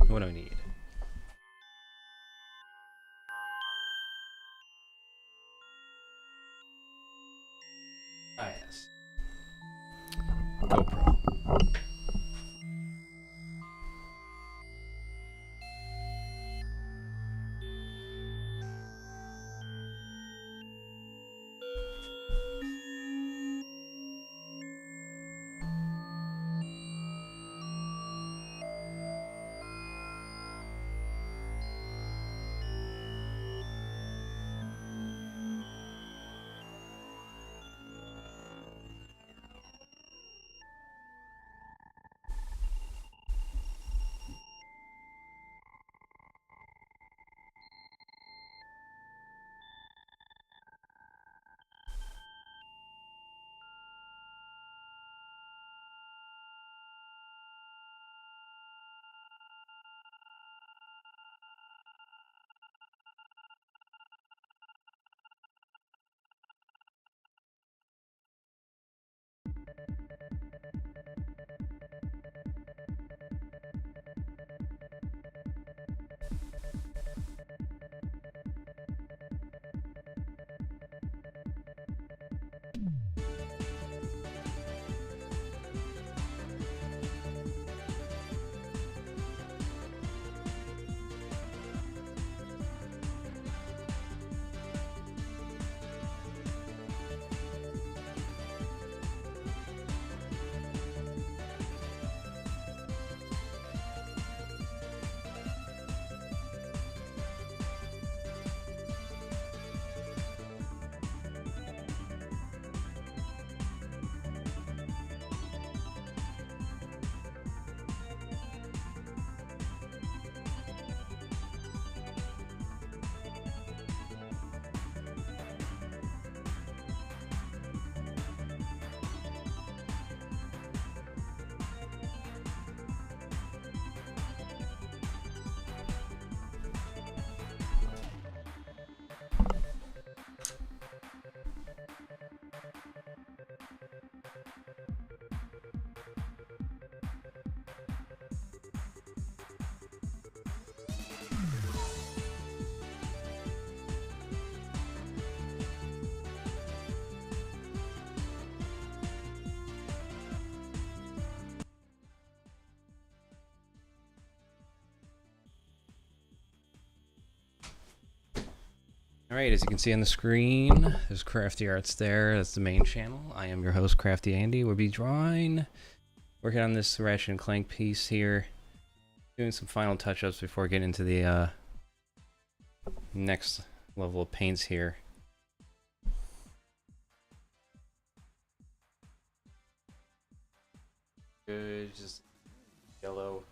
What do I need? Ah, yes. GoPro. Alright, as you can see on the screen, there's Crafty Arts there. That's the main channel. I am your host, Crafty Andy. We'll be drawing, working on this Ratchet and Clank piece here. Doing some final touch-ups before getting into the next level of paints here. Good, just yellow.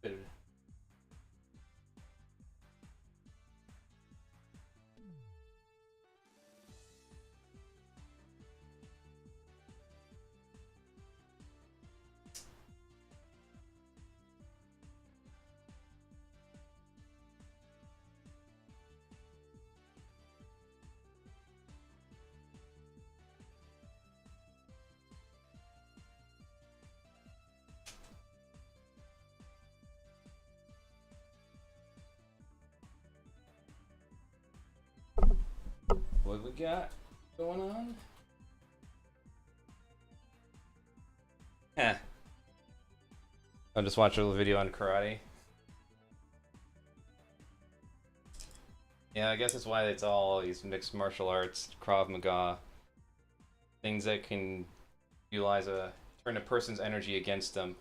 Good. What we got going on? I'll just watch a little video on karate. Yeah, I guess that's why it's all these mixed martial arts, Krav Maga, things that can utilize turn a person's energy against them.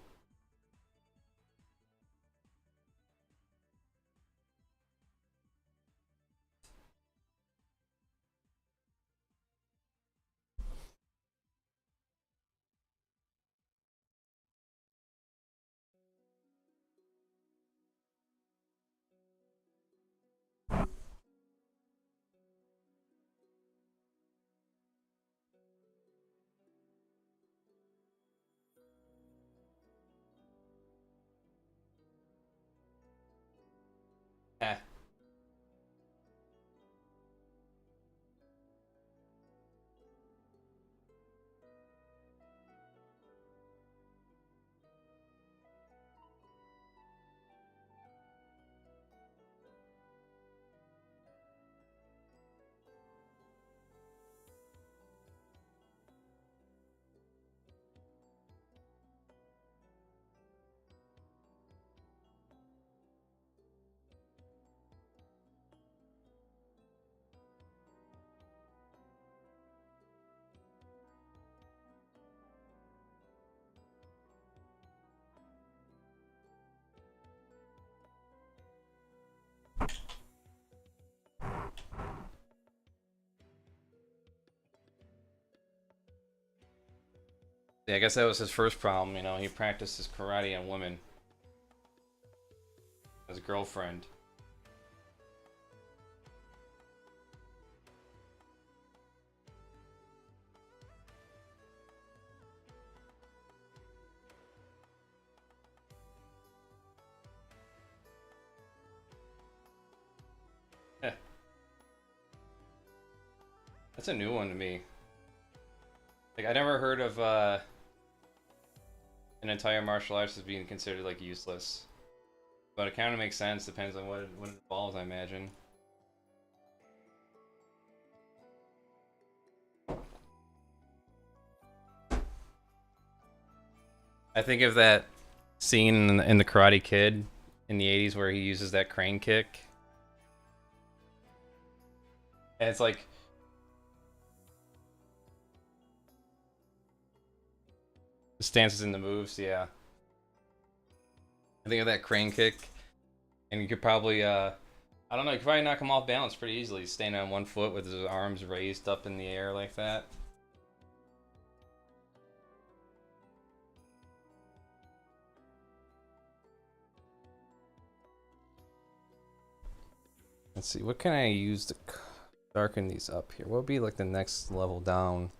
Yeah, I guess that was his first problem, you know, he practiced his karate on women. His girlfriend. Eh, that's a new one to me. Like, I never heard of an entire martial arts as being considered like useless. But it kind of makes sense, depends on what it involves, I imagine. I think of that scene in the Karate Kid in the 80s where he uses that crane kick. And it's like the stances and the moves, yeah. I think of that crane kick, and you could probably, I don't know, you could probably knock him off balance pretty easily, standing on one foot with his arms raised up in the air like that. Let's see, what can I use to darken these up here? What would be like the next level down?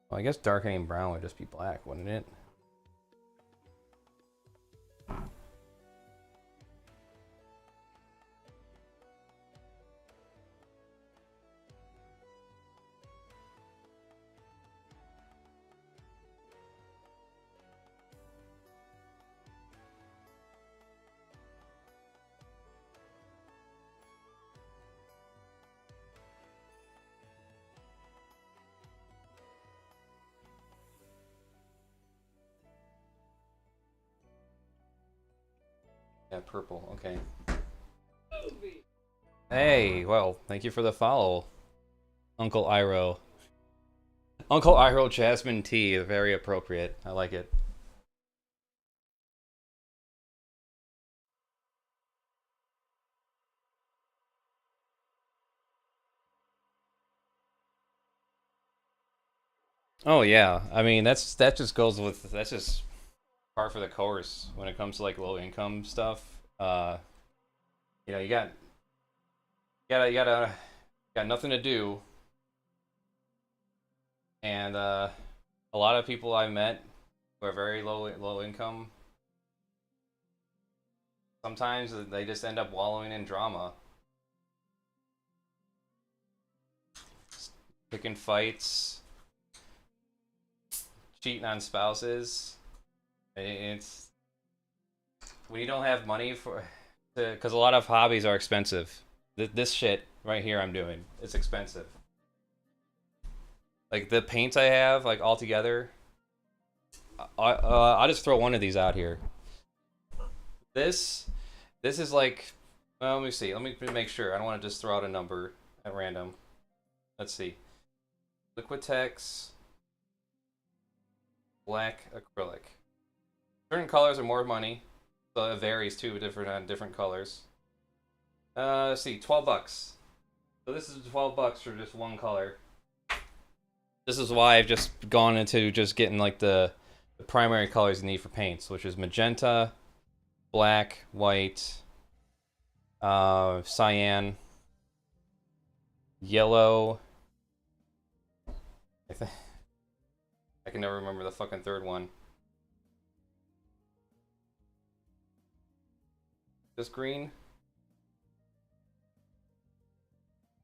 Well, I guess darkening brown would just be black, wouldn't it? Yeah, purple, okay. Hey, well, thank you for the follow, Uncle Iroh. Uncle Iroh Jasmine Tea, very appropriate. I like it. Oh yeah, I mean that just goes with that's just par for the course when it comes to like low income stuff. You know, you got nothing to do, and a lot of people I met who are very low income. Sometimes they just end up wallowing in drama, picking fights, cheating on spouses. It's when you don't have money for, because a lot of hobbies are expensive. This shit right here I'm doing, it's expensive. Like the paints I have, like all together, I'll just throw one of these out here. This this is like, well, let me see. Let me make sure. I don't want to just throw out a number at random. Let's see. Liquitex black acrylic. Certain colors are more money, so it varies too, different on different colors. Let's see, 12 bucks. So this is 12 bucks for just one color. This is why I've just gone into just getting like the primary colors you need for paints, which is magenta, black, white, cyan, yellow. I can never remember the fucking third one. Just green?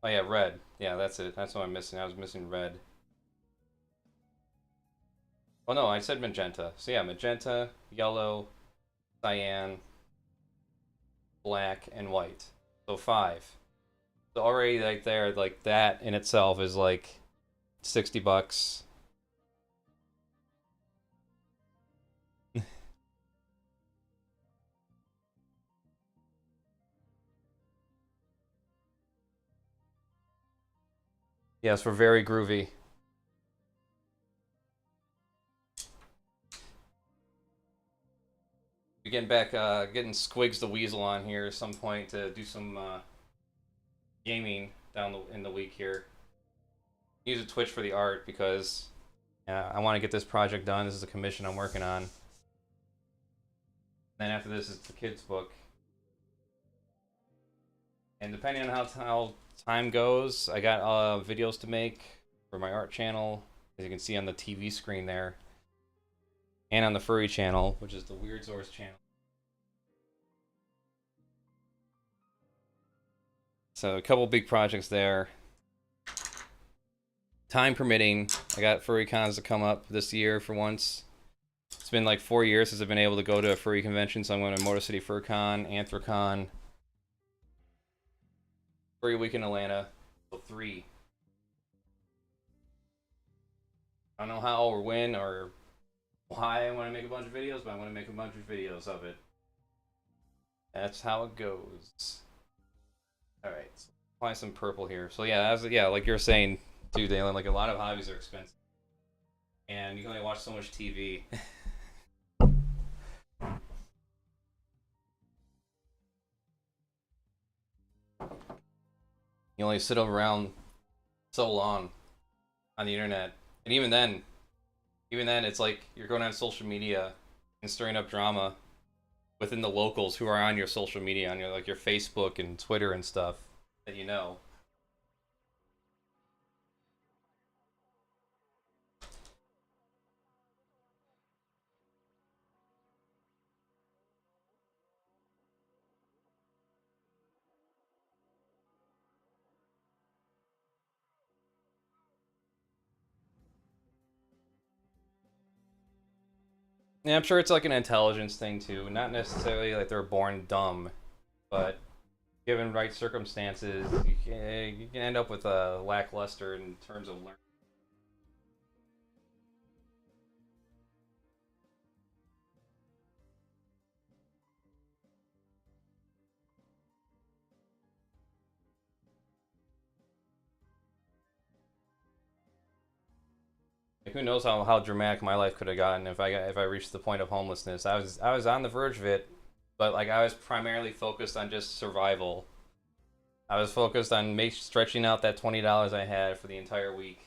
Oh yeah, red. Yeah, that's it. That's what I'm missing. I was missing red. Oh no, I said magenta. So yeah, magenta, yellow, cyan, black, and white. So 5. So already like there, like that in itself is like 60 bucks. Yes, we're very groovy. We're getting back, getting Squigs the Weasel on here at some point to do some gaming in the week here. Use a Twitch for the art because I want to get this project done. This is a commission I'm working on. Then after this is the kids' book. And depending on how time goes, I got videos to make for my art channel, as you can see on the TV screen there, and on the furry channel, which is the WeirdZoRs channel. So a couple big projects there. Time permitting, I got furry cons to come up this year for once. It's been like 4 years since I've been able to go to a furry convention, so I'm going to Motor City Fur Con, Anthrocon, Furry Week in Atlanta, so 3. I don't know how or when or why I want to make a bunch of videos, but I'm going to make a bunch of videos of it. That's how it goes. Alright, so apply some purple here. So yeah, like you're saying too, Dalen, like a lot of hobbies are expensive. And you can only watch so much TV. You only sit around so long on the internet. And even then it's like you're going on social media and stirring up drama within the locals who are on your social media, on your like your Facebook and Twitter and stuff that you know. Yeah, I'm sure it's like an intelligence thing too. Not necessarily like they're born dumb, but given right circumstances, you can end up with a lackluster in terms of learning. Like, who knows how dramatic my life could have gotten if I reached the point of homelessness. I was on the verge of it, but like I was primarily focused on just survival. I was focused on stretching out that $20 I had for the entire week.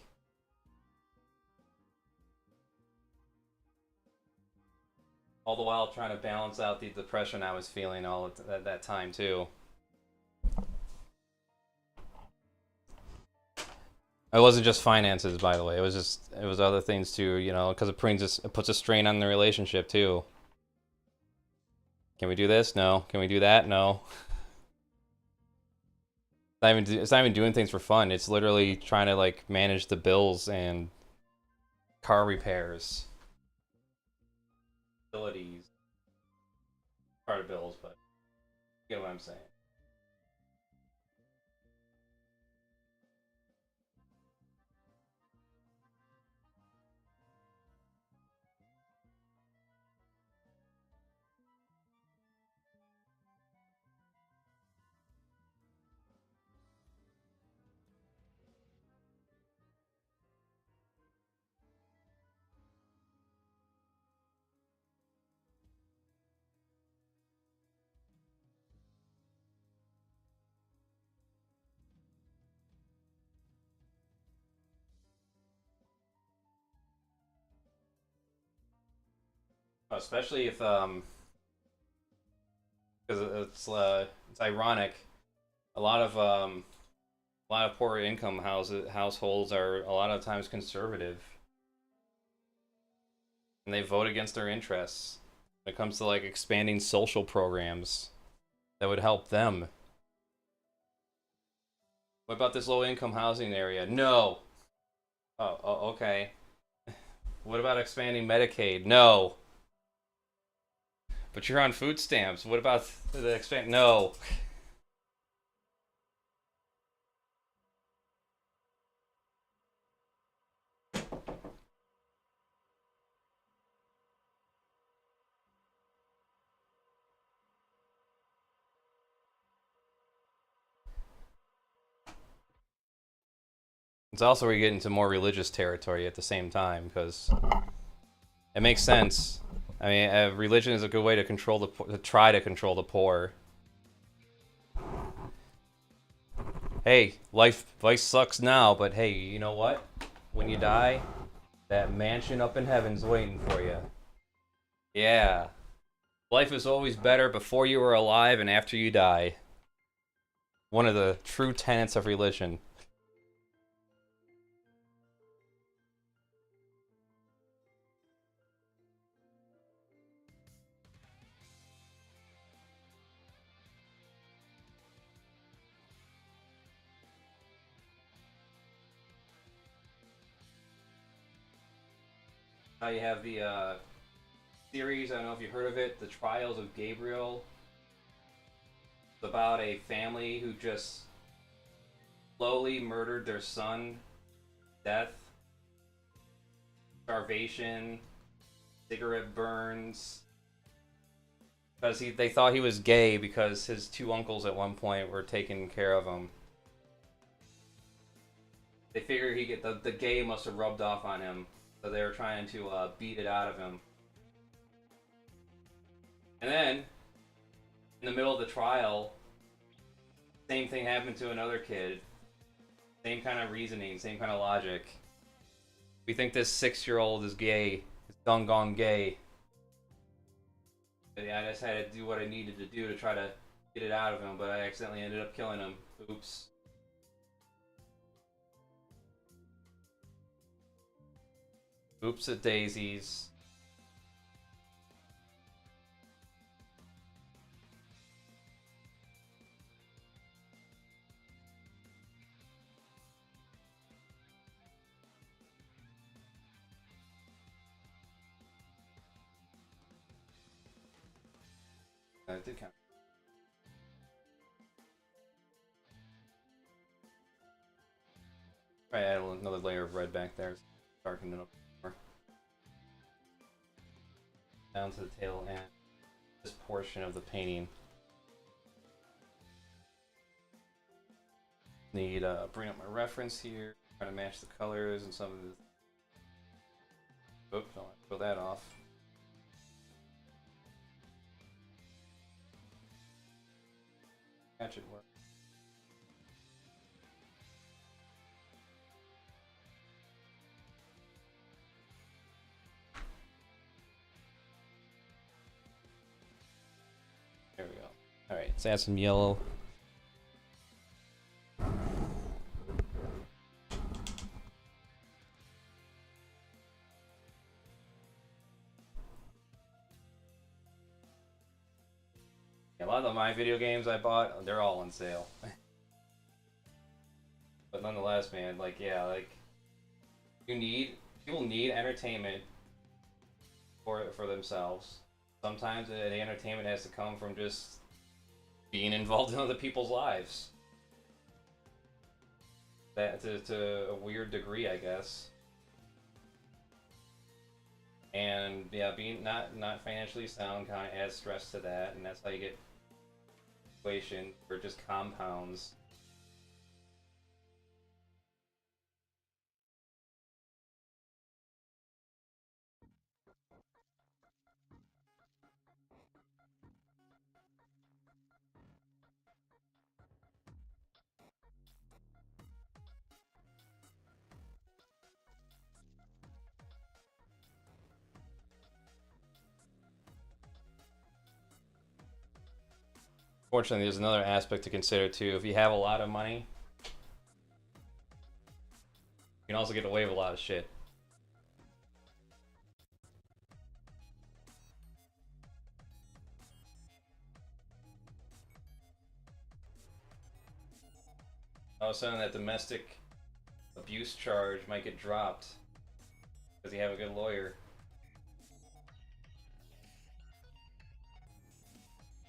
All the while trying to balance out the depression I was feeling all at that time too. It wasn't just finances, by the way. It was other things too, you know, because it puts a strain on the relationship too. Can we do this? No. Can we do that? No. It's not even doing things for fun. It's literally trying to like manage the bills and car repairs, utilities, part of bills, but you get what I'm saying. Especially if because it's ironic. A lot of poor income households are a lot of times conservative, and they vote against their interests when it comes to like expanding social programs that would help them. What about this low income housing area? No. Oh, okay. What about expanding Medicaid? No. But you're on food stamps. What about the expand? No. It's also where you get into more religious territory at the same time, because it makes sense. I mean, religion is a good way to try to control the poor. Hey, life sucks now, but hey, you know what? When you die, That mansion up in heaven's waiting for you. Yeah. Life is always better before you are alive and after you die. One of the true tenets of religion. Now you have the series, I don't know if you've heard of it, The Trials of Gabriel. It's about a family who just slowly murdered their son to death. Starvation, cigarette burns. Because they thought he was gay because his two uncles at one point were taking care of him. They figured the gay must have rubbed off on him, so they were trying to beat it out of him. And then, in the middle of the trial, same thing happened to another kid. Same kind of reasoning, same kind of logic. We think this 6-year-old is gay. It's done gone gay. But yeah, I just had to do what I needed to do to try to get it out of him, but I accidentally ended up killing him. Oops. Oops at daisies. I did kind of. Try to add another layer of red back there, darken it up more. Down to the tail end. This portion of the painting. Need bring up my reference here. Try to match the colors and some of the. Oops, don't throw that off. That should work. There we go. Alright, let's add some yellow. A lot of my video games I bought, they're all on sale. But nonetheless, man, like, yeah, like, people need entertainment for themselves. Sometimes the entertainment has to come from just being involved in other people's lives. That to a weird degree, I guess. And yeah, being not financially sound kind of adds stress to that, and that's how you get situations where it just compounds. Fortunately, there's another aspect to consider too. If you have a lot of money, you can also get away with a lot of shit. All of a sudden, that domestic abuse charge might get dropped because you have a good lawyer.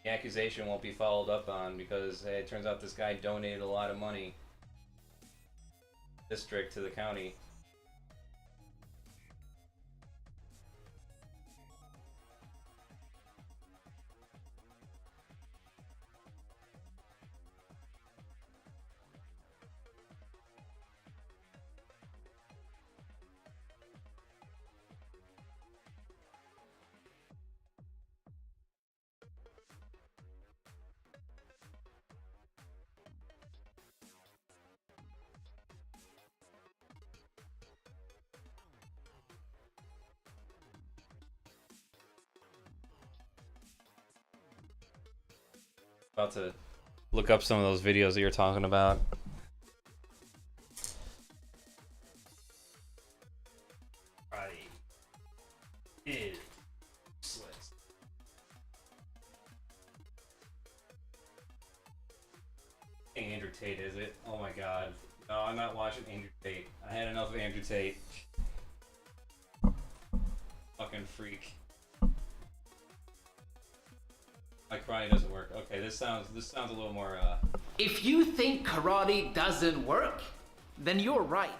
The accusation won't be followed up on because hey, it turns out this guy donated a lot of money district to the county. About to look up some of those videos that you're talking about. Right. Is useless. Andrew Tate, is it? Oh my god. No, I'm not watching Andrew Tate. I had enough of Andrew Tate. Fucking freak. My karate doesn't work. Okay, this sounds a little more If you think karate doesn't work, then you're right.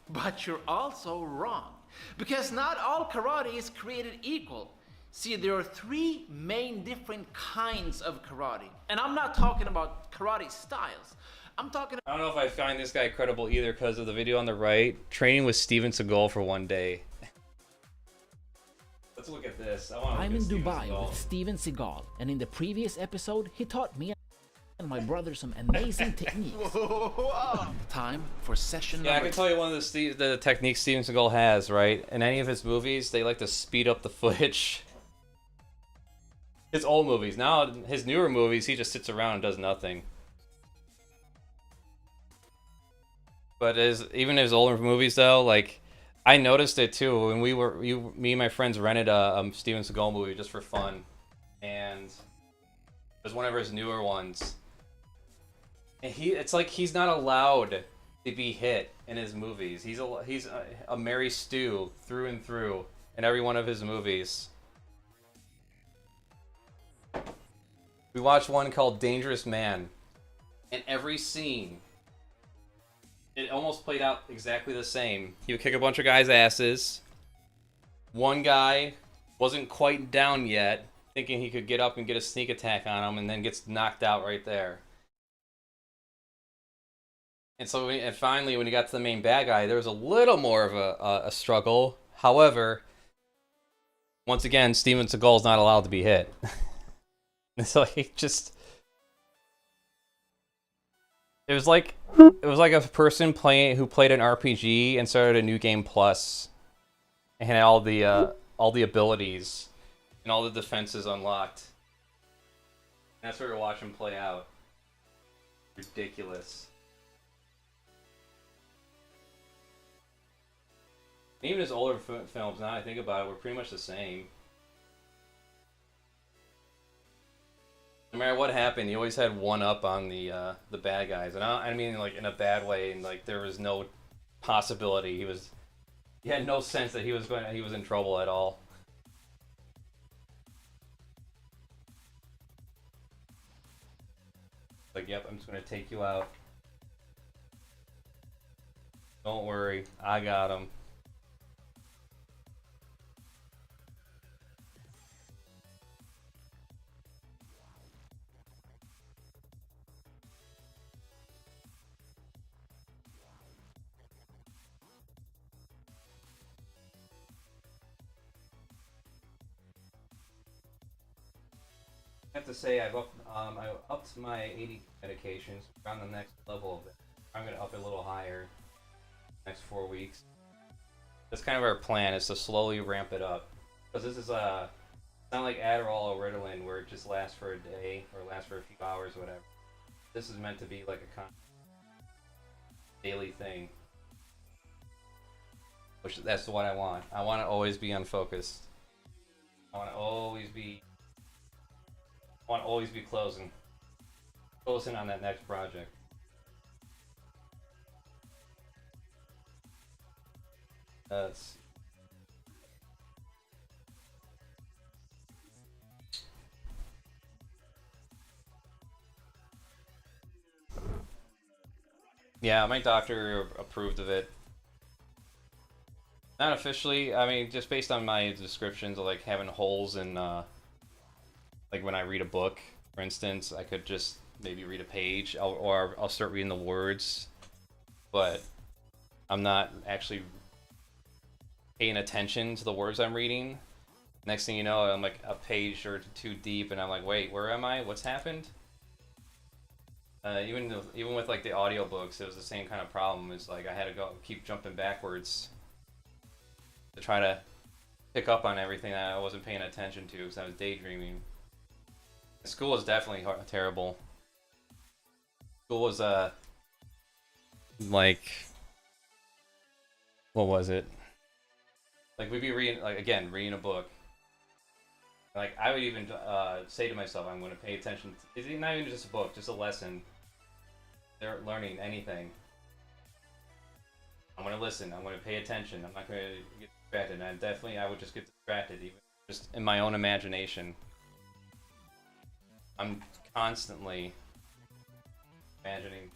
But you're also wrong. Because not all karate is created equal. See, there are 3 main different kinds of karate. And I'm not talking about karate styles. I'm talking I don't know if I find this guy credible either because of the video on the right. Training with Steven Seagal for 1 day. Let's look at this. I'm in Dubai with Steven Seagal, and in the previous episode, he taught me and my brother some amazing techniques. time for session Yeah, I number can tell you one of the techniques Steven Seagal has, right? In any of his movies, they like to speed up the footage. His old movies. Now, his newer movies, he just sits around and does nothing. But even his older movies, though, like, I noticed it too when me and my friends rented a Steven Seagal movie just for fun, and it was one of his newer ones. And it's like he's not allowed to be hit in his movies. He's a Mary Stu through and through in every one of his movies. We watched one called Dangerous Man, and every scene, it almost played out exactly the same. He would kick a bunch of guys' asses. One guy wasn't quite down yet, thinking he could get up and get a sneak attack on him, and then gets knocked out right there. And so, finally, when he got to the main bad guy, there was a little more of a struggle. However, once again, Steven Seagal's not allowed to be hit. So he just... It was like a person who played an RPG and started a new game plus, and had all the abilities and all the defenses unlocked. And that's what we're watching play out. Ridiculous. And even his older films, now I think about it, were pretty much the same. No matter what happened, he always had one up on the bad guys, and I mean like in a bad way, and like there was no possibility he had no sense that he was in trouble at all. Like, yep, I'm just gonna take you out. Don't worry, I got him. I have to say I upped my AD medications. We're on the next level of it. I'm gonna up it a little higher next 4 weeks. That's kind of our plan, is to slowly ramp it up. Because this is it's not like Adderall or Ritalin where it just lasts for a day or lasts for a few hours or whatever. This is meant to be like a daily thing. Which that's what I want. I want to always be unfocused. I want to always be closing on that next project. That's yeah, my doctor approved of it. Not officially, I mean, just based on my descriptions of like having holes in like when I read a book, for instance, I could just maybe read a page, or I'll start reading the words, but I'm not actually paying attention to the words I'm reading. Next thing you know, I'm like a page or two deep, and I'm like, wait, where am I? What's happened? Even with like the audiobooks, it was the same kind of problem. It's like I had to keep jumping backwards to try to pick up on everything that I wasn't paying attention to because I was daydreaming. School is definitely terrible. school was like, what was it? Like we'd be reading, like again, reading a book. Like I would even say to myself, I'm going to pay attention. It's not even just a book, just a lesson. They're learning anything. I'm going to listen. I'm going to pay attention. I'm not going to get distracted. And I would just get distracted, even just in my own imagination. I'm constantly imagining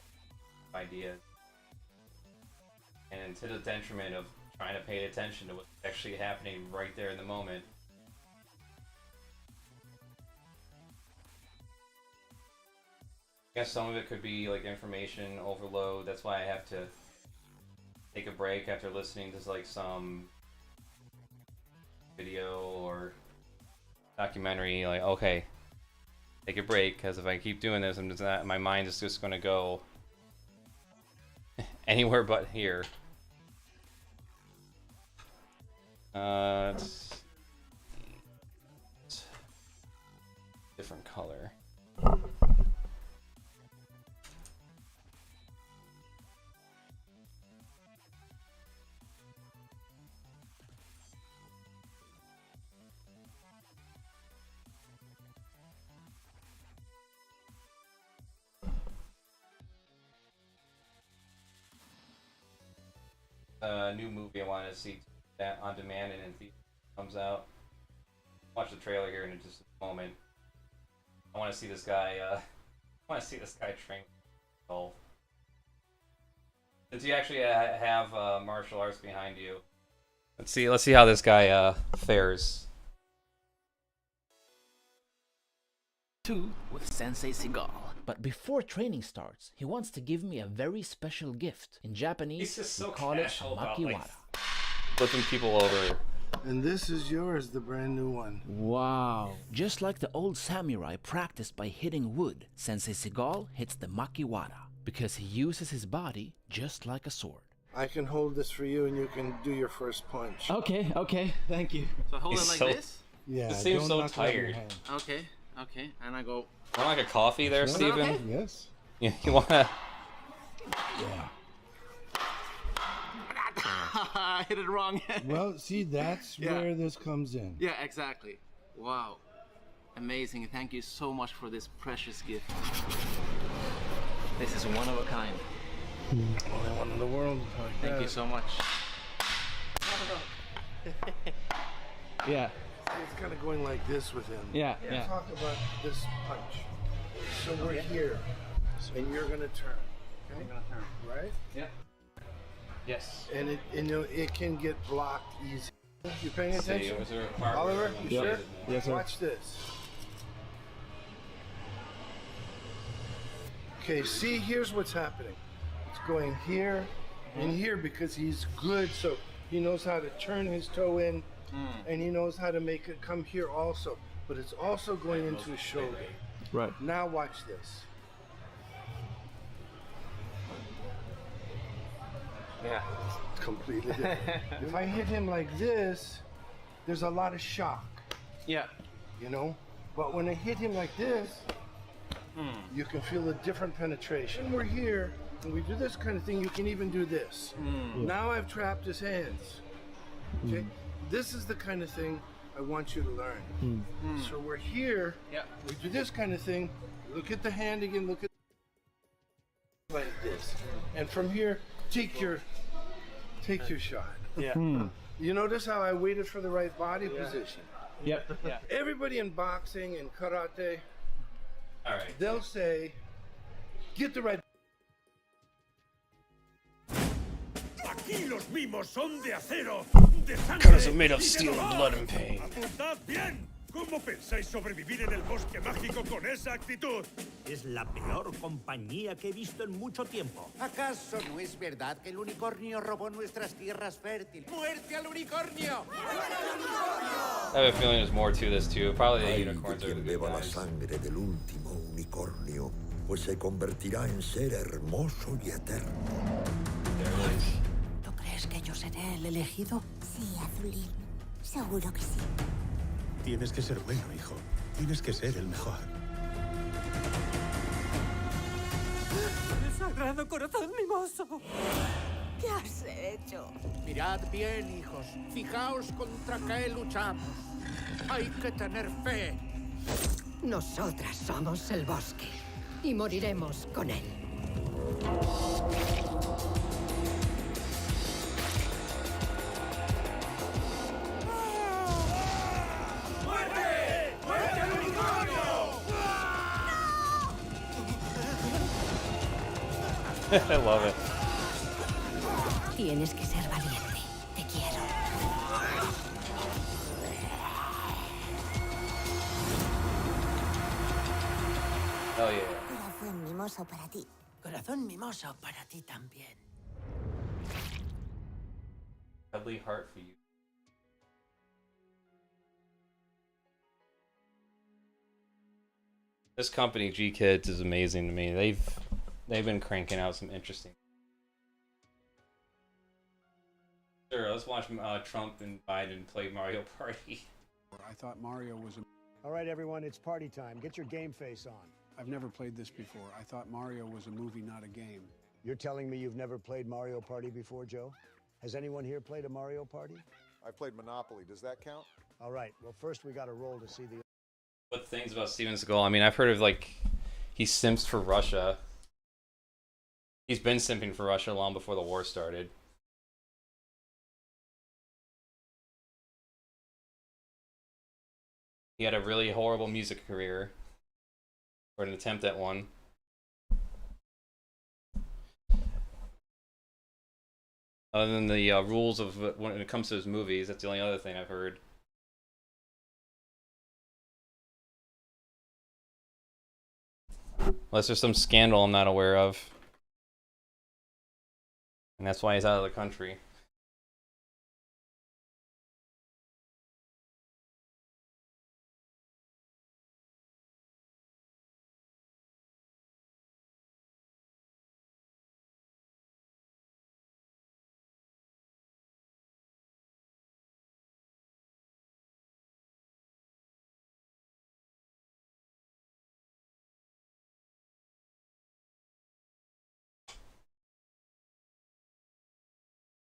ideas, and to the detriment of trying to pay attention to what's actually happening right there in the moment. I guess some of it could be like information overload. That's why I have to take a break after listening to like some video or documentary. Like, okay, take a break, because if I keep doing this, I'm just not, my mind is just going to go anywhere but here. Different color. New movie I wanted to see that on demand and in theater comes out. Watch the trailer here in just a moment. I want to see this guy. I want to see this guy train golf. Since you actually have martial arts behind you, let's see how this guy fares. 2 with Sensei Seagal. But before training starts, he wants to give me a very special gift. In Japanese, we call it makiwara. Flipping people over. And this is yours, the brand new one. Wow. Just like the old samurai practiced by hitting wood, Sensei Seagal hits the makiwara because he uses his body just like a sword. I can hold this for you and you can do your first punch. Okay, thank you. So hold it like this? Yeah. It seems don't so knock it out of your tired. hand. Okay, and I go. Want like a coffee there, Sure. Steven? Okay. Yes. You wanna? Yeah. I hit it wrong. Well, see, that's Yeah. where this comes in. Yeah, exactly. Wow. Amazing. Thank you so much for this precious gift. This is one of a kind. Only one in the world. Like Thank that. you so much. Yeah, It's kind of going like this with him. yeah. Talk about this punch. So we're here, and you're gonna turn. Okay? I'm gonna turn. Right? Yeah. Yes. And it can get blocked easy. You paying See, attention? was there a part Oliver, where you we sure? did it? Yes, sir. Watch this. Okay, see, here's what's happening. It's going here and here because he's good, so he knows how to turn his toe in, and he knows how to make it come here also. But it's also going into his shoulder. Right. Now watch this. Yeah. It's completely different. If I hit him like this, there's a lot of shock, Yeah. you know? But when I hit him like this, you can feel a different penetration. When we're here and we do this kind of thing, you can even do this. Now I've trapped his hands. Okay? This is the kind of thing I want you to learn. So we're here, Yeah. we do this kind of thing. Look at the hand again, look at like this. And from here, take your shot. Yeah. You notice how I waited for the right body position? Yep. Yeah. Everybody in boxing and karate, All right. they'll say, get the right. Aquí los mimos son de acero, de sangre. Colors are made of y de steel, dolor. blood, and pain. Apuntad bien. ¿Cómo pensáis sobrevivir en el bosque mágico con esa actitud? Es la peor compañía que he visto en mucho tiempo. ¿Acaso no es verdad que el unicornio robó nuestras tierras fértiles? ¡Muerte al unicornio! I have a feeling there's more to this too. Probably the Ay de unicorns are the quien good beba la guys. sangre del último unicornio, pues se convertirá en ser hermoso y eterno. ¿Tú crees que yo seré el elegido? Sí, Azulín. Seguro que sí. Tienes que ser bueno, hijo. Tienes que ser el mejor. Sagrado corazón mimoso. ¿Qué has hecho? Mirad bien, hijos. Fijaos contra qué luchamos. Hay que tener fe. Nosotras somos el bosque y moriremos con él. ¡Muerte! ¡Muerte al unicornio! I love it. Tienes que ser valiente. Te quiero. Oh yeah. Corazón mimoso para ti. Corazón mimoso para ti también. Cuddly heart for you. This company, G Kids, is amazing to me. They've been cranking out some interesting. Sure, let's watch Trump and Biden play Mario Party. I thought Mario was a... All right, everyone, it's party time. Get your game face on. I've never played this before. I thought Mario was a movie, not a game. You're telling me you've never played Mario Party before, Joe? Has anyone here played a Mario Party? I've played Monopoly. Does that count? All right, well, first we got to roll to see the... What things about Steven Seagal? I mean, I've heard of, like, he simps for Russia. He's been simping for Russia long before the war started. He had a really horrible music career, or an attempt at one. Other than the rules of when it comes to his movies, that's the only other thing I've heard. Unless there's some scandal I'm not aware of. And that's why he's out of the country.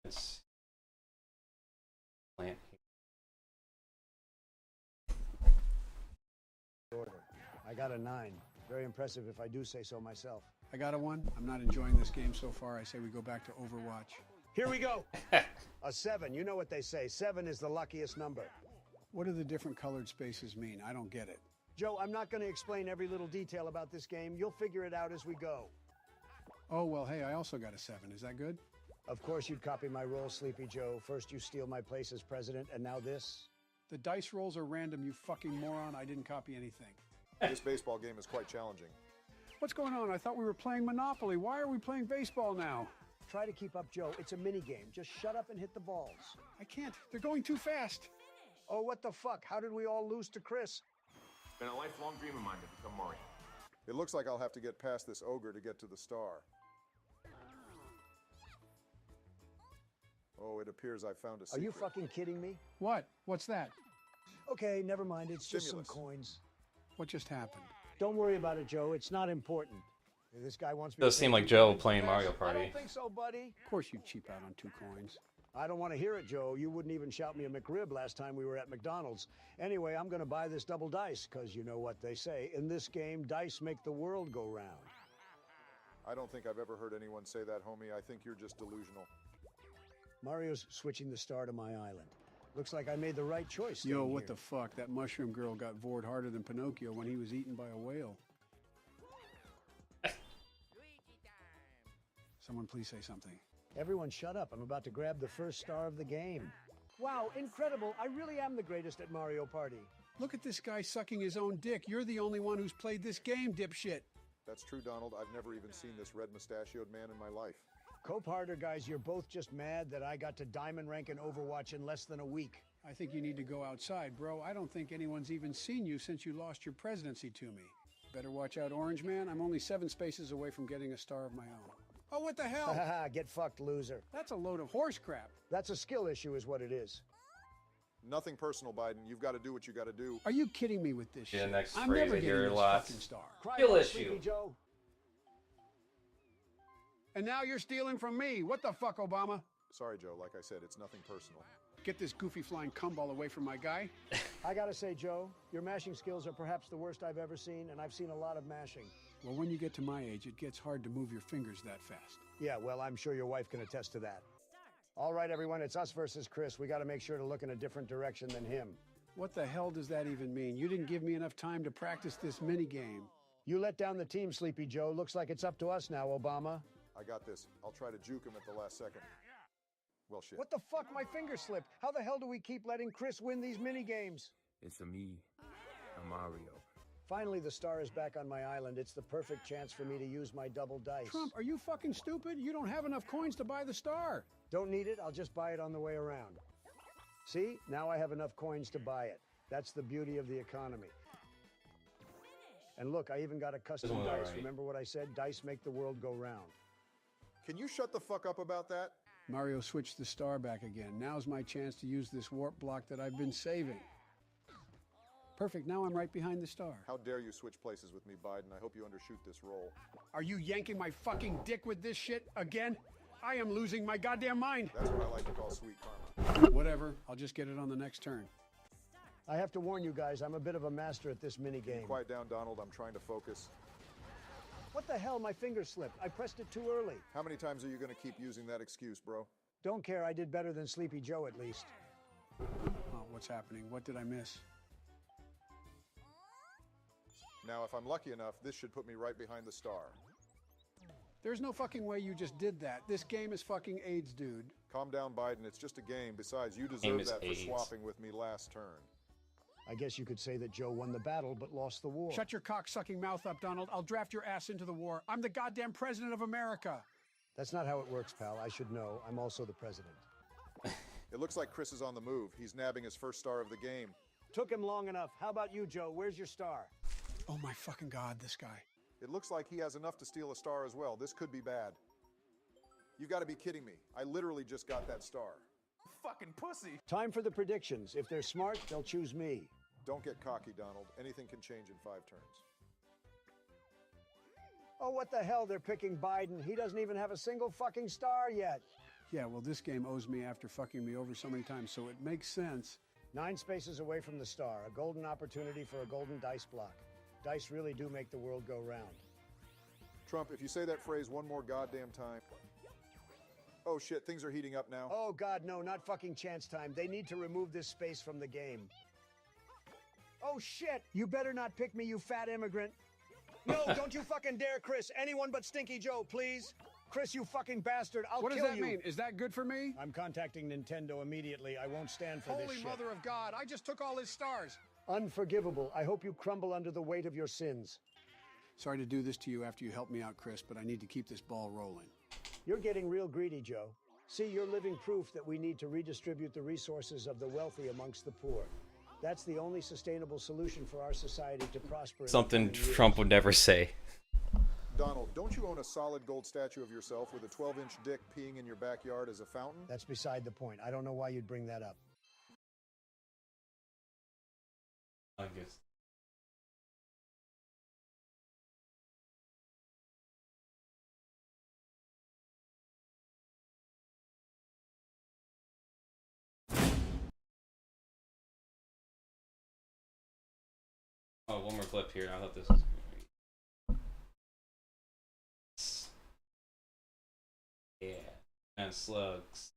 It's plant. Order. I got a 9. Very impressive if I do say so myself. I got a 1. I'm not enjoying this game so far. I say we go back to Overwatch. Here we go. A 7. You know what they say. 7 is the luckiest number. What do the different colored spaces mean? I don't get it. Joe, I'm not going to explain every little detail about this game. You'll figure it out as we go. Oh, well, hey, I also got a 7. Is that good? Of course you'd copy my role, Sleepy Joe. First you steal my place as president, and now this? The dice rolls are random, you fucking moron. I didn't copy anything. This baseball game is quite challenging. What's going on? I thought we were playing Monopoly. Why are we playing baseball now? Try to keep up, Joe. It's a mini-game. Just shut up and hit the balls. I can't. They're going too fast. Oh, what the fuck? How did we all lose to Chris? It's been a lifelong dream of mine to become Mario. It looks like I'll have to get past this ogre to get to the star. Oh, it appears I found a secret. Are you fucking kidding me? What? What's that? Okay, never mind. It's just some Stimulus. coins. What just happened? Don't worry about it, Joe. It's not important. This guy wants me Does to seem pay like 2 Joe coins playing for Mario this. Party. I don't think so, buddy. Of course you cheap out on 2 coins. I don't want to hear it, Joe. You wouldn't even shout me a McRib last time we were at McDonald's. Anyway, I'm going to buy this double dice, because you know what they say. In this game, dice make the world go round. I don't think I've ever heard anyone say that, homie. I think you're just delusional. Mario's switching the star to my island. Looks like I made the right choice. Yo, staying what here. the fuck? That mushroom girl got vored harder than Pinocchio when he was eaten by a whale. Someone please say something. Everyone shut up. I'm about to grab the first star of the game. Wow, incredible. I really am the greatest at Mario Party. Look at this guy sucking his own dick. You're the only one who's played this game, dipshit. That's true, Donald. I've never even seen this red mustachioed man in my life. Cope harder, guys. You're both just mad that I got to diamond rank in Overwatch in less than a week. I think you need to go outside, bro. I don't think anyone's even seen you since you lost your presidency to me. Better watch out, Orange Man. I'm only 7 spaces away from getting a star of my own. Oh, what the hell? Get fucked, loser. That's a load of horse crap. That's a skill issue is what it is. Nothing personal, Biden. You've got to do what you got to do. Are you kidding me with this shit? Yeah, next I'm phrase never I hear getting a this lot. fucking star. Cry Skill for it, issue. Sleepy Joe. And now you're stealing from me. What the fuck, Obama? Sorry, Joe. Like I said, it's nothing personal. Get this goofy flying cumball away from my guy. I gotta say, Joe, your mashing skills are perhaps the worst I've ever seen, and I've seen a lot of mashing. Well, when you get to my age, it gets hard to move your fingers that fast. Yeah, well, I'm sure your wife can attest to that. All right, everyone, it's us versus Chris. We gotta make sure to look in a different direction than him. What the hell does that even mean? You didn't give me enough time to practice this minigame. You let down the team, Sleepy Joe. Looks like it's up to us now, Obama. I got this. I'll try to juke him at the last second. Well, shit. What the fuck? My finger slipped. How the hell do we keep letting Chris win these mini-games? It's me, Mario. Finally, the star is back on my island. It's the perfect chance for me to use my double dice. Trump, are you fucking stupid? You don't have enough coins to buy the star. Don't need it. I'll just buy it on the way around. See? Now I have enough coins to buy it. That's the beauty of the economy. And look, I even got a custom dice. Right. Remember what I said? Dice make the world go round. Can you shut the fuck up about that? Mario switched the star back again. Now's my chance to use this warp block that I've been saving. Perfect, now I'm right behind the star. How dare you switch places with me, Biden? I hope you undershoot this roll. Are you yanking my fucking dick with this shit again? I am losing my goddamn mind. That's what I like to call sweet karma. Whatever, I'll just get it on the next turn. I have to warn you guys, I'm a bit of a master at this mini-game. Quiet down, Donald. I'm trying to focus. What the hell? My finger slipped. I pressed it too early. How many times are you going to keep using that excuse, bro? Don't care. I did better than Sleepy Joe, at least. Oh, what's happening? What did I miss? Now, if I'm lucky enough, this should put me right behind the star. There's no fucking way you just did that. This game is fucking AIDS, dude. Calm down, Biden. It's just a game. Besides, you deserve that for swapping with me last turn. I guess you could say that Joe won the battle but lost the war. Shut your cock-sucking mouth up, Donald. I'll draft your ass into the war. I'm the goddamn president of America. That's not how it works, pal. I should know. I'm also the president. It looks like Chris is on the move. He's nabbing his first star of the game. Took him long enough. How about you, Joe? Where's your star? Oh my fucking God, this guy. It looks like he has enough to steal a star as well. This could be bad. You gotta be kidding me. I literally just got that star. Fucking pussy. Time for the predictions. If they're smart, they'll choose me. Don't get cocky, Donald. Anything can change in 5 turns. Oh, what the hell? They're picking Biden. He doesn't even have a single fucking star yet. Yeah, well, this game owes me after fucking me over so many times, so it makes sense. 9 spaces away from the star. A golden opportunity for a golden dice block. Dice really do make the world go round. Trump, if you say that phrase one more goddamn time... Oh shit, things are heating up now. Oh God, no, not fucking chance time. They need to remove this space from the game. Oh shit! You better not pick me, you fat immigrant. No, don't you fucking dare, Chris. Anyone but Stinky Joe, please. Chris, you fucking bastard. I'll kill you. What does that mean? Is that good for me? I'm contacting Nintendo immediately. I won't stand for this shit. Holy mother of God, I just took all his stars. Unforgivable. I hope you crumble under the weight of your sins. Sorry to do this to you after you helped me out, Chris, but I need to keep this ball rolling. You're getting real greedy, Joe. See, you're living proof that we need to redistribute the resources of the wealthy amongst the poor. That's the only sustainable solution for our society to prosper. Something Trump would never say. Donald, don't you own a solid gold statue of yourself with a 12-inch dick peeing in your backyard as a fountain? That's beside the point. I don't know why you'd bring that up. I guess. Oh, one more clip here. I thought this was great. Yeah. And slugs.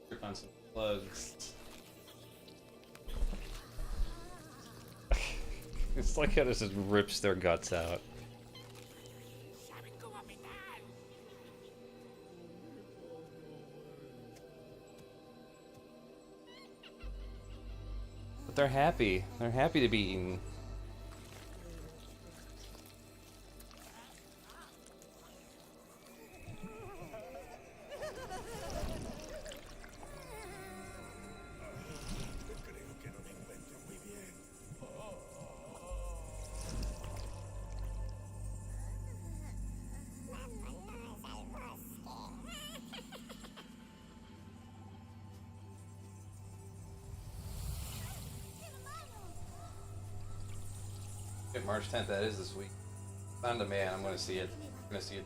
Trip on some slugs. It's like how this just rips their guts out. But they're happy. They're happy to be eaten. March 10th, that is this week. On demand, I'm gonna see it. I'm gonna see it.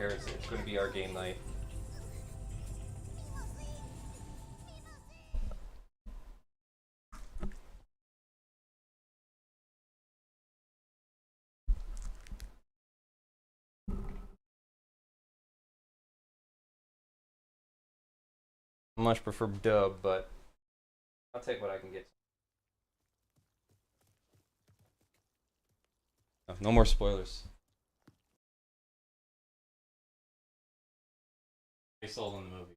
care. It's going to be our game night. I much prefer dub, but I'll take what I can get. No more spoilers. They sold on the movie.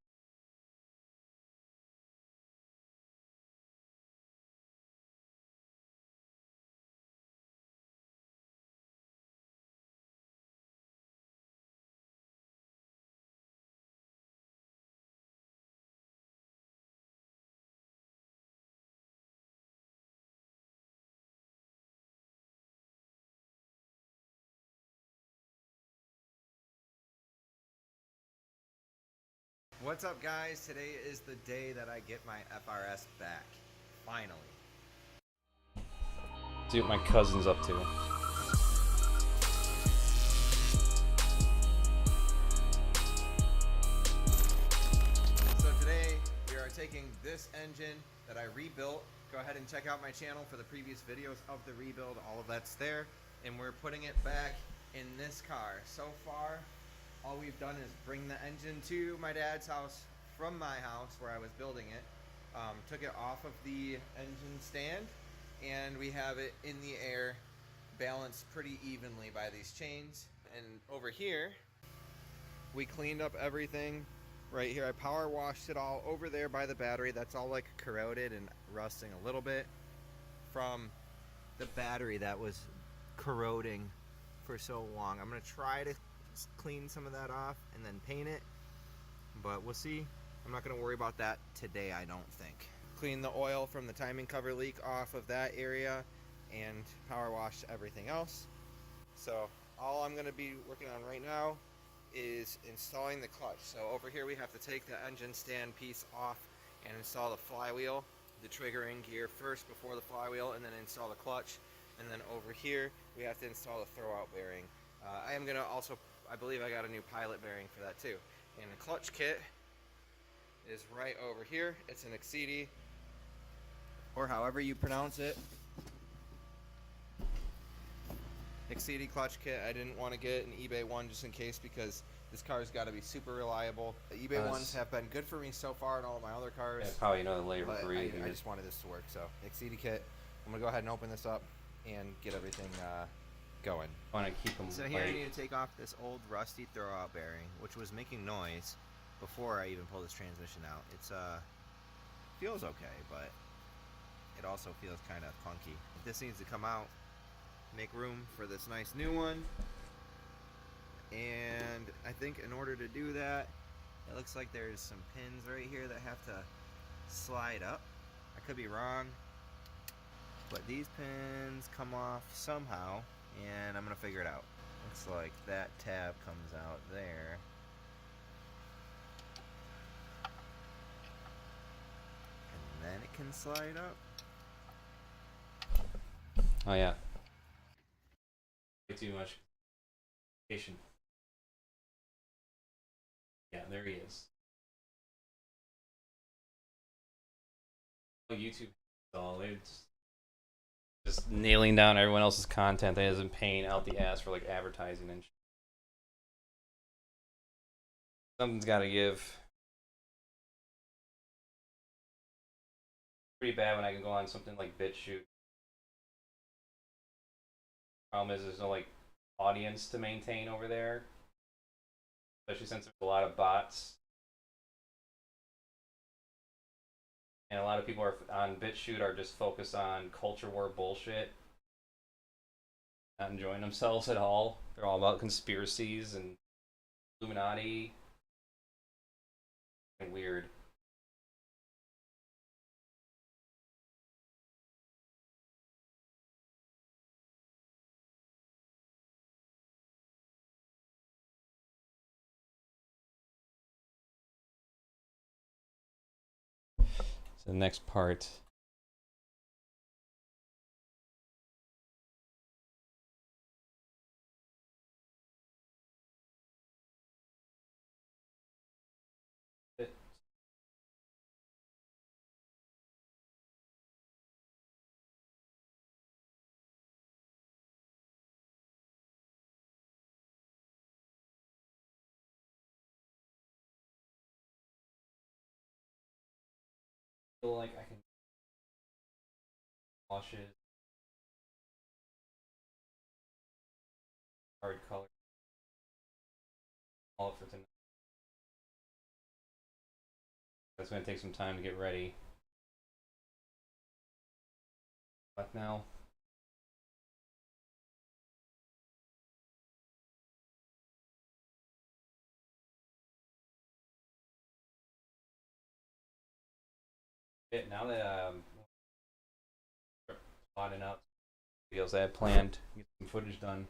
What's up, guys? Today is the day that I get my FRS back. Finally. See what my cousin's up to. So today we are taking this engine that I rebuilt. Go ahead and check out my channel for the previous videos of the rebuild. All of that's there. And we're putting it back in this car. So far, all we've done is bring the engine to my dad's house from my house where I was building it. Took it off of the engine stand, and we have it in the air, balanced pretty evenly by these chains. And over here, we cleaned up everything right here. I power washed it all over there by the battery. That's all like corroded and rusting a little bit from the battery that was corroding for so long. I'm gonna try to clean some of that off and then paint it, but we'll see. I'm not going to worry about that today, I don't think. Clean the oil from the timing cover leak off of that area and power wash everything else. So all I'm going to be working on right now is installing the clutch. So over here we have to take the engine stand piece off and install the flywheel, the triggering gear first before the flywheel, and then install the clutch. And then over here we have to install the throwout bearing. I am going to also, I believe I got a new pilot bearing for that too. And the clutch kit is right over here. It's an Exceedy, or however you pronounce it. Exceedy clutch kit. I didn't want to get an eBay one just in case, because this car's got to be super reliable. The eBay ones have been good for me so far in all of my other cars. Yeah, probably another layer of green. I just wanted this to work. So Exceedy kit. I'm gonna go ahead and open this up and get everything going. I want to keep them So here I need to take off this old rusty throwout bearing, which was making noise before I even pulled this transmission out. It's feels okay, but it also feels kind of funky. This needs to come out, make room for this nice new one. And I think in order to do that, it looks like there's some pins right here that have to slide up. I could be wrong, but these pins come off somehow, and I'm gonna figure it out. Looks like that tab comes out there. And then it can slide up. Oh yeah. Way too much patient. Yeah, there he is. YouTube all it's just nailing down everyone else's content that isn't paying out the ass for like advertising and shit. Something's got to give. Pretty bad when I can go on something like BitChute. Problem is there's no like audience to maintain over there, especially since there's a lot of bots. And a lot of people are on BitChute are just focused on culture war bullshit, not enjoying themselves at all. They're all about conspiracies and Illuminati and weird. So the next part feel like I can wash it. Hard color. All for tonight. That's gonna take some time to get ready. But now. Now that plotting out videos I had planned, get some footage done.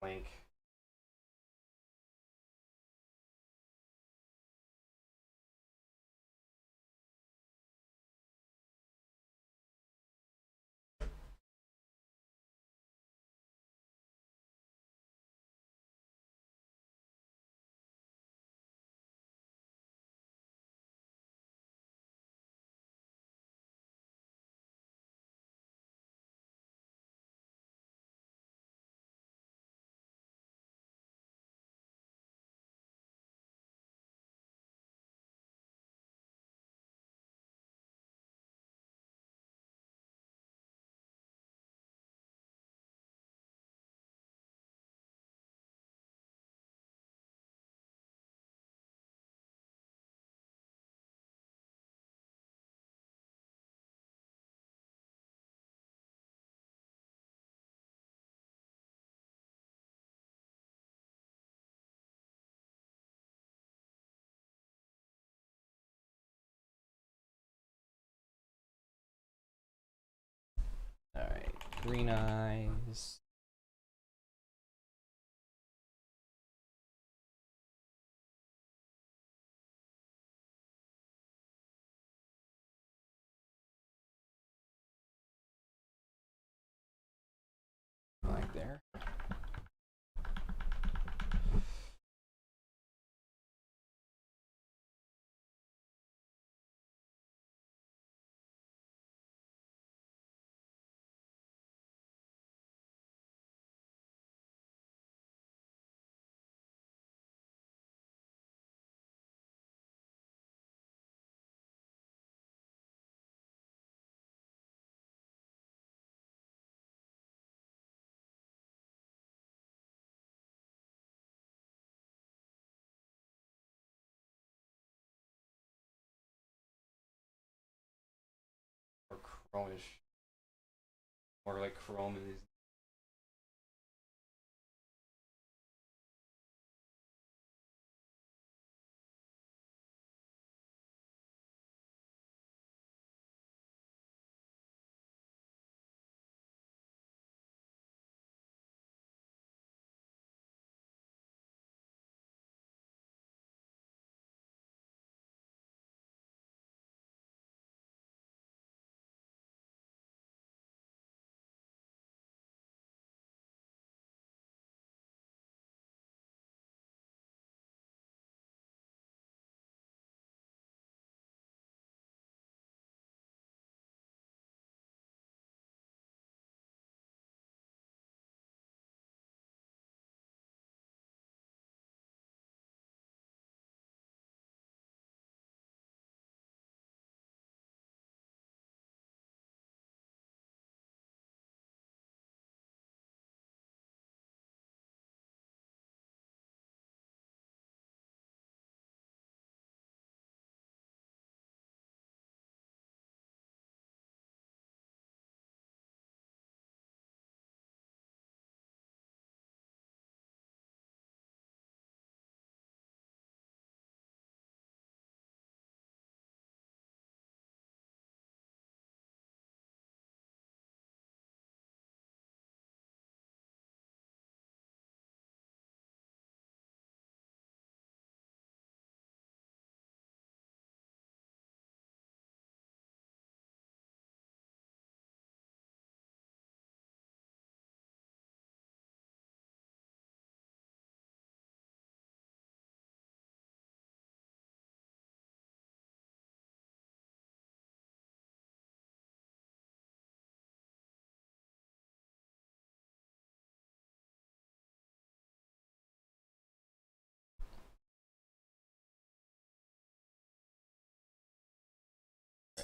Link. Alright, green eyes. Like there. Or chromish. More like chrome in these.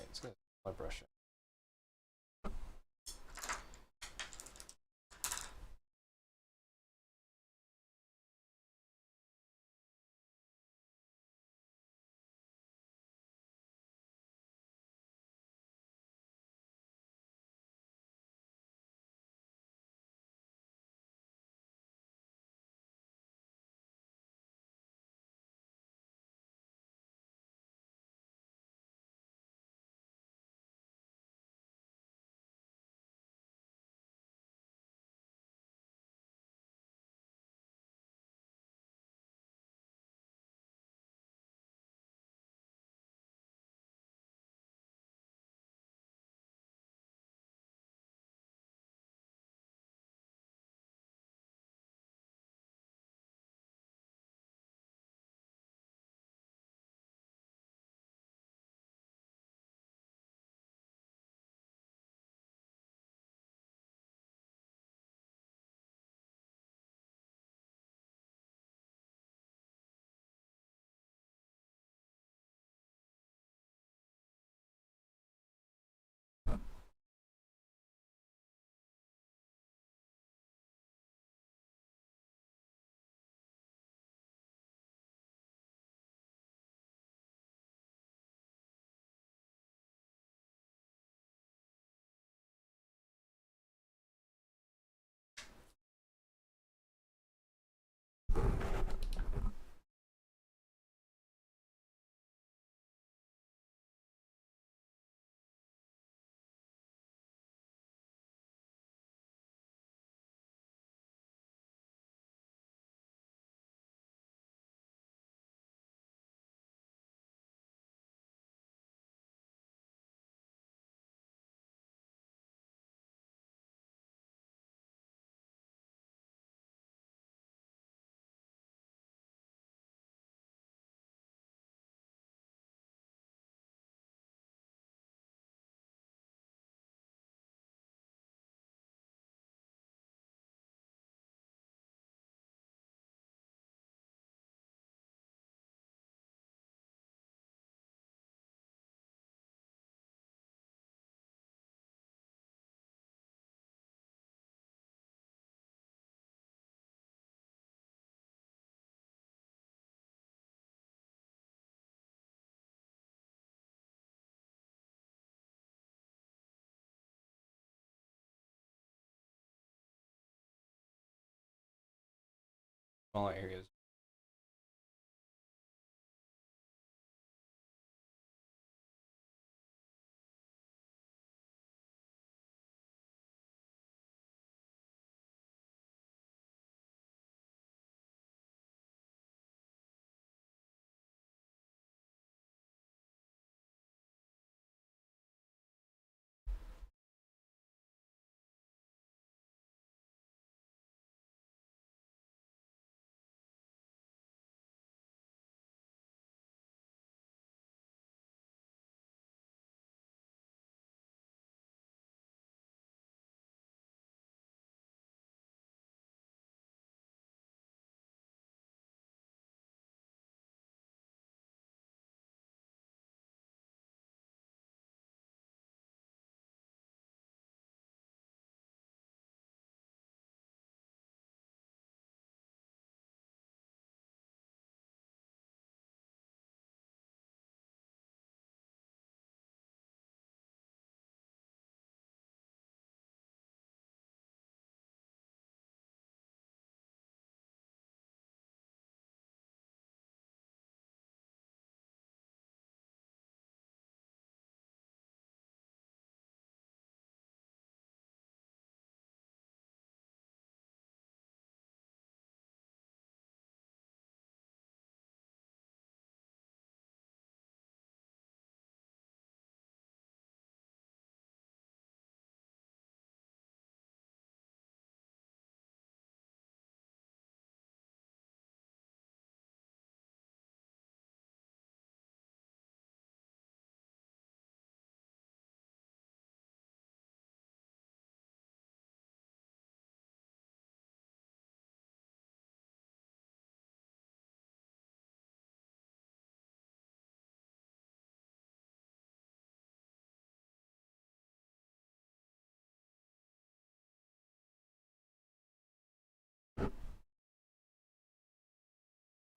Let's get a brush. Smaller areas.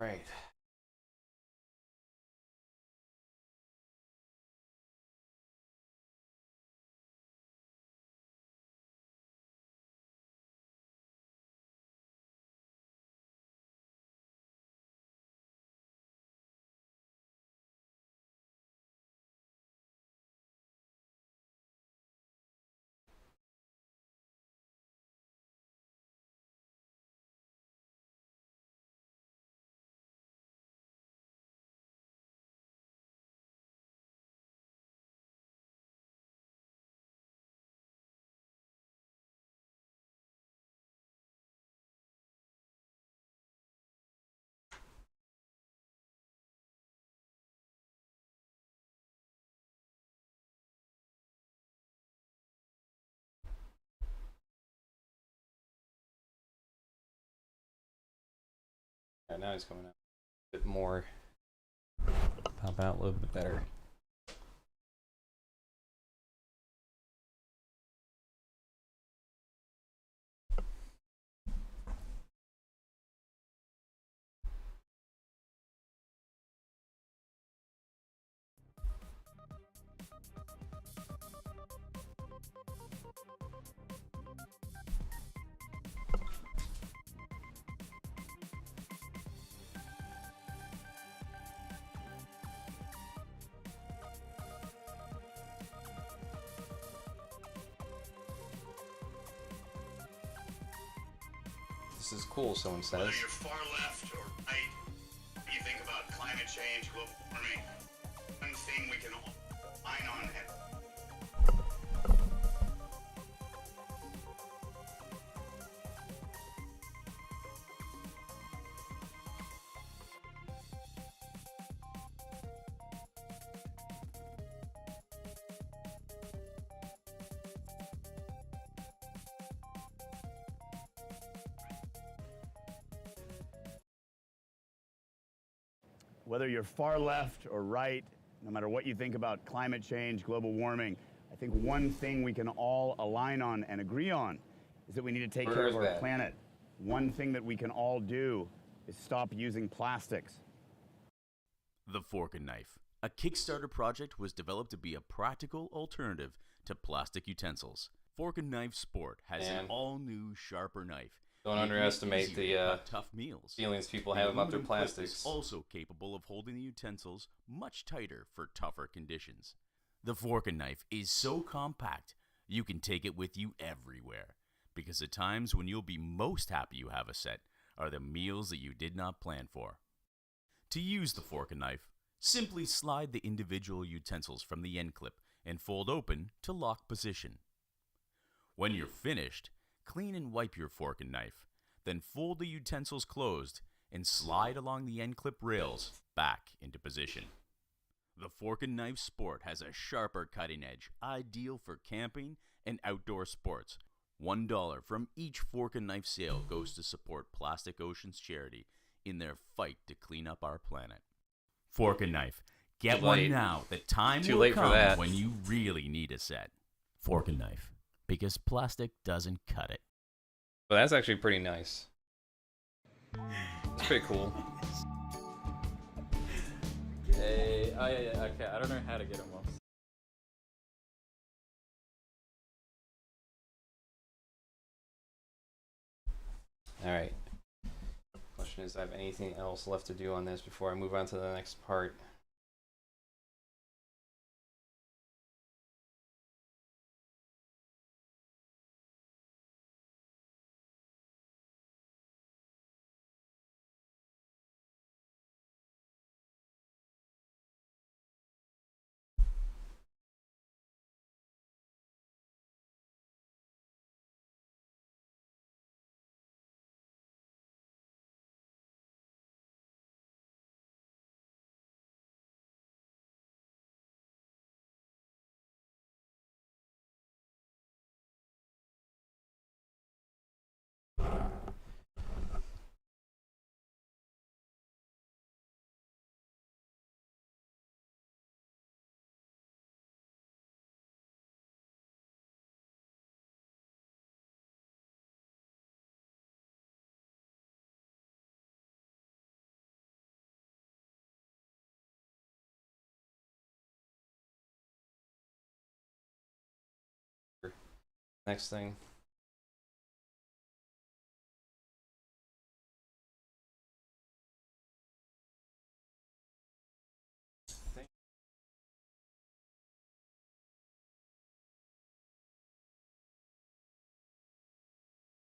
Right. Yeah, now he's coming out a bit more. Pop out a little bit better. This is cool, someone says. Whether you're far left or right, you think about climate change, global warming, one thing we can all align on. Whether you're far left or right, no matter what you think about climate change, global warming, I think one thing we can all align on and agree on is that we need to take care of our planet. One thing that we can all do is stop using plastics. The Fork and Knife, a Kickstarter project, was developed to be a practical alternative to plastic utensils. Fork and Knife Sport has an all-new, sharper knife. Don't underestimate the tough meals. feelings people have about their Aluminum clip plastics. is also capable of holding the utensils much tighter for tougher conditions. The Fork and Knife is so compact, you can take it with you everywhere. Because the times when you'll be most happy you have a set are the meals that you did not plan for. To use the Fork and Knife, simply slide the individual utensils from the end clip and fold open to lock position. When you're finished, clean and wipe your fork and knife, then fold the utensils closed and slide along the end clip rails back into position. The Fork and Knife Sport has a sharper cutting edge, ideal for camping and outdoor sports. $1 from each Fork and Knife sale goes to support Plastic Ocean's charity in their fight to clean up our planet. Fork and Knife. Get Too one late. now. The time Too will late for come that. when you really need a set. Fork and Knife. Because plastic doesn't cut it. But that's actually pretty nice. It's pretty cool. Hey, oh yeah, okay. I don't know how to get them off. Alright. Question is, do I have anything else left to do on this before I move on to the next part? Next thing.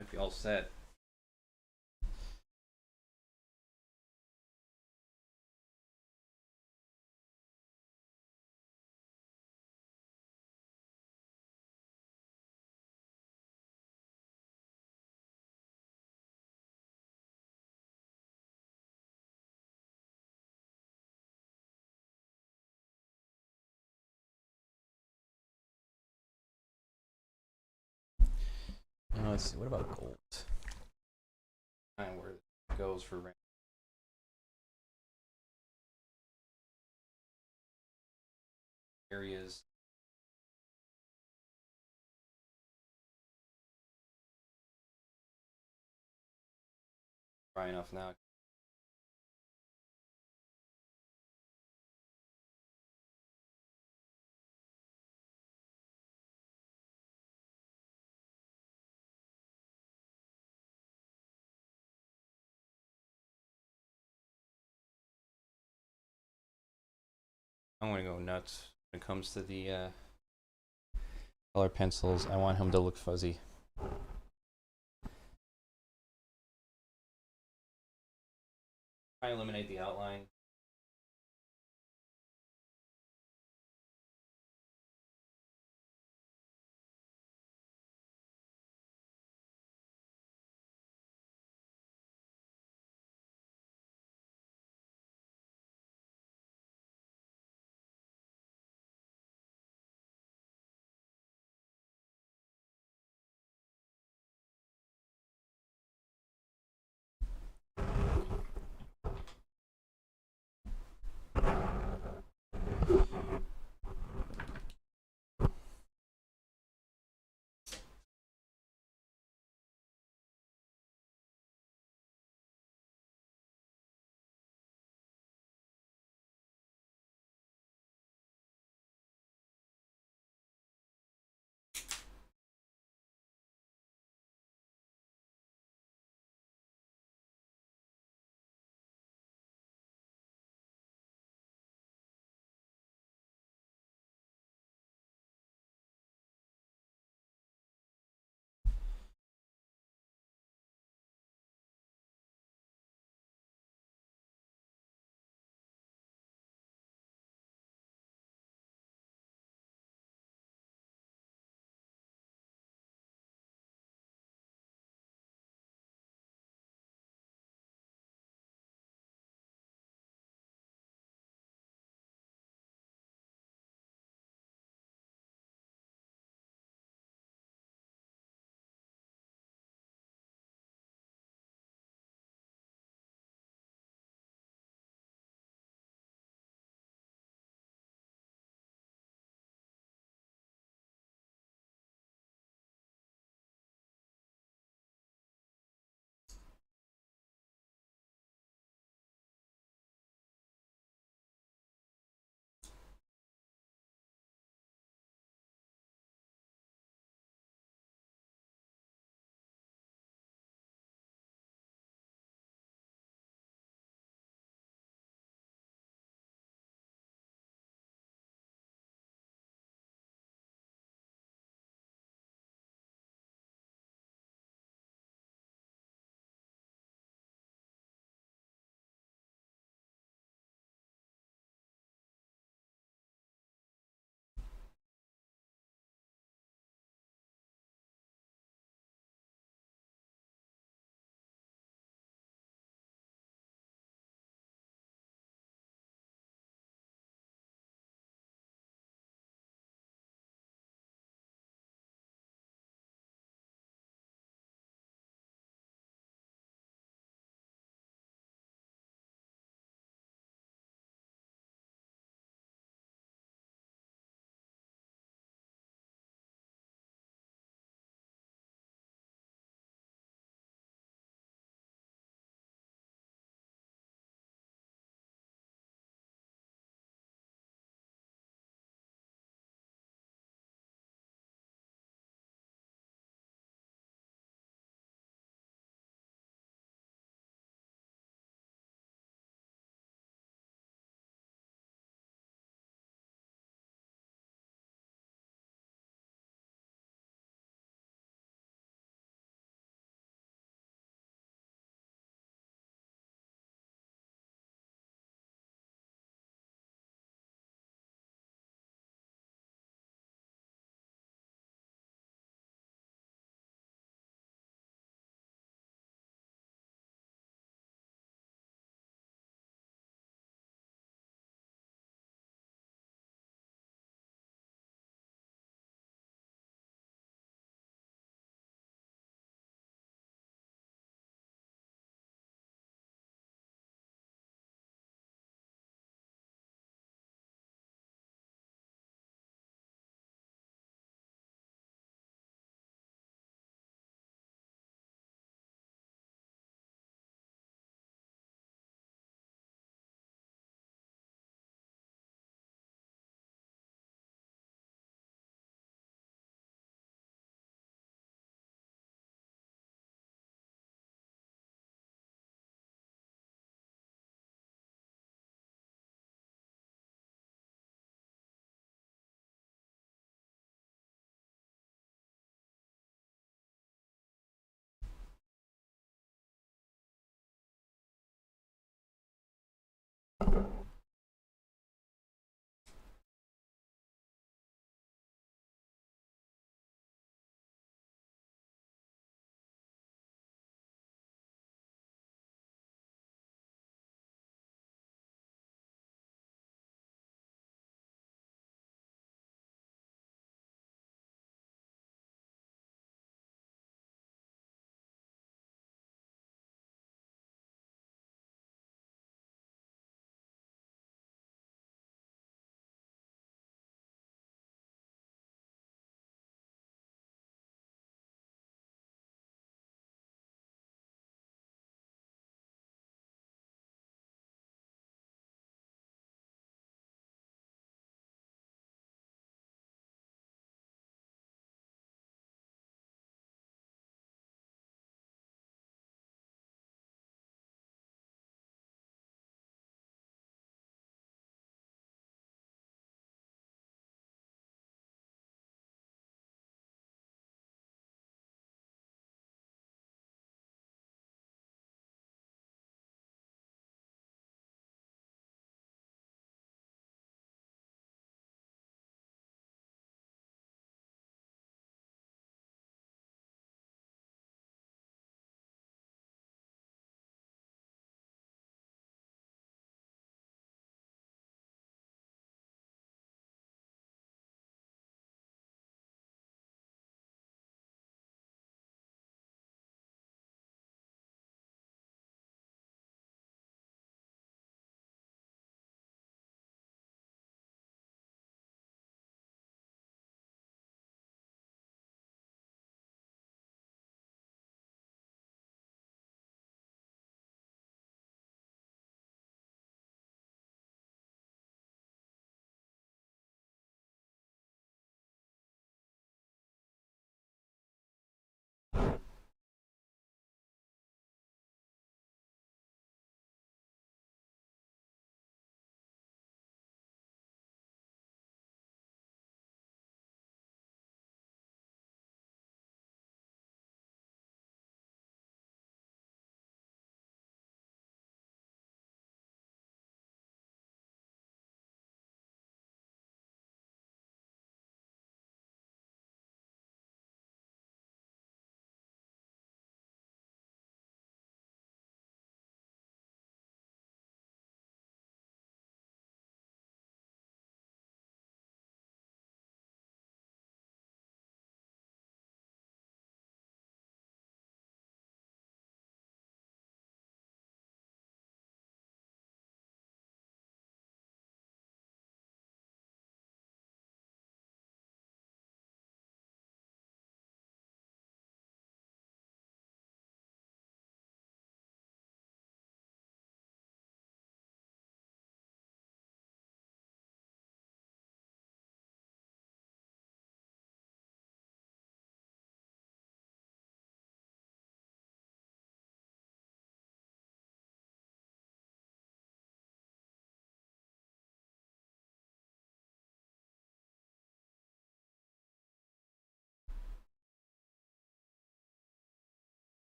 Might be all set. Now let's see, what about gold? Where it goes for random. Areas. Dry enough now. I'm gonna go nuts when it comes to the color pencils. I want him to look fuzzy. Try and eliminate the outline.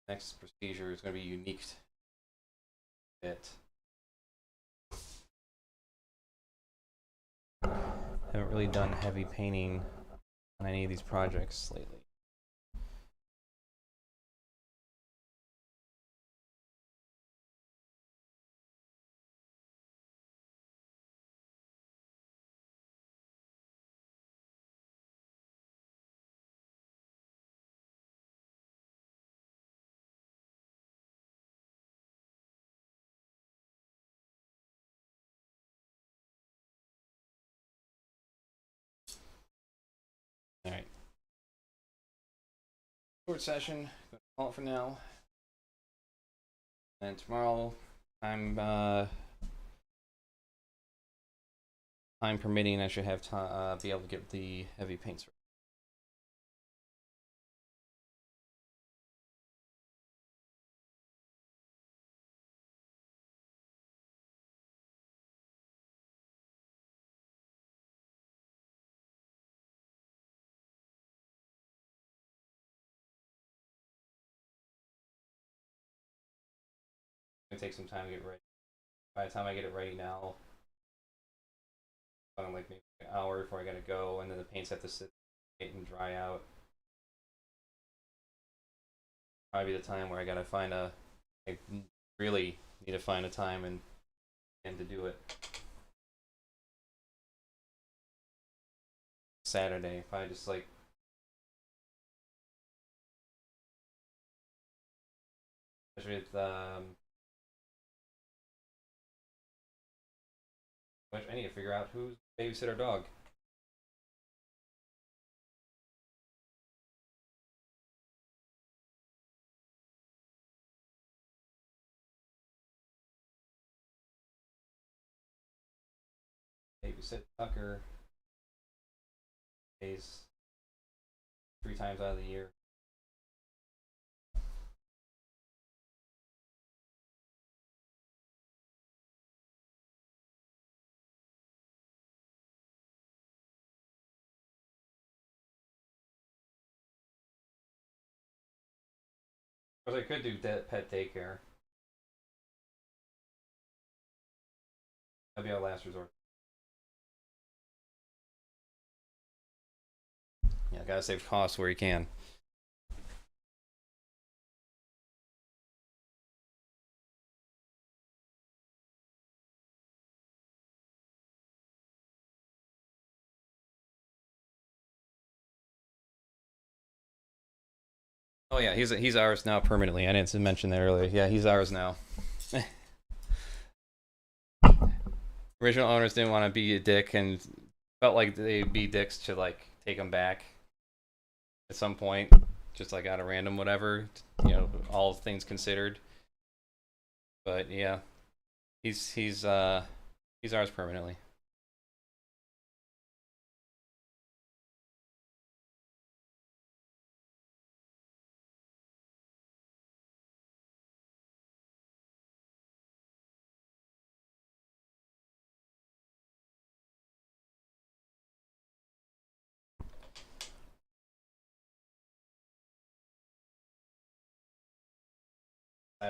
Next procedure is going to be unique to it. Haven't really done heavy painting on any of these projects lately. short session. Gonna call it for now. And tomorrow, time permitting, I should have be able to get the heavy paints. It's gonna take some time to get ready. By the time I get it ready now, I'm like maybe an hour before I gotta go, and then the paints have to sit and dry out. Probably the time where I gotta find I really need to find a time and to do it. Saturday, if I just like especially with I need to figure out who's babysit our dog. Babysit Tucker. Days 3 times out of the year. Of course, I could do pet daycare. That'd be our last resort. Yeah, gotta save costs where you can. Oh yeah, he's ours now permanently. I didn't mention that earlier. Yeah, he's ours now. Original owners didn't want to be a dick and felt like they'd be dicks to like take him back at some point, just like out of random whatever, you know, all things considered. But yeah, he's ours permanently.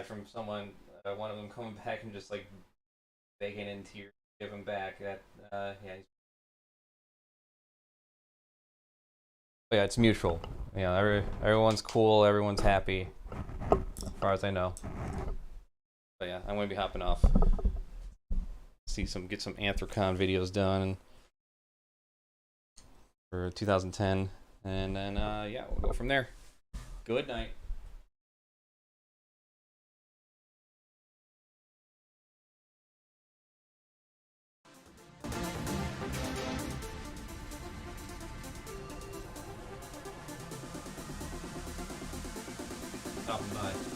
From someone, one of them coming back and just like begging in tears, give him back. That yeah. But yeah, it's mutual. You know, everyone's cool, everyone's happy, as far as I know. But yeah, I'm gonna be hopping off. Get some Anthrocon videos done for 2010, and then yeah, we'll go from there. Good night. Stopping by.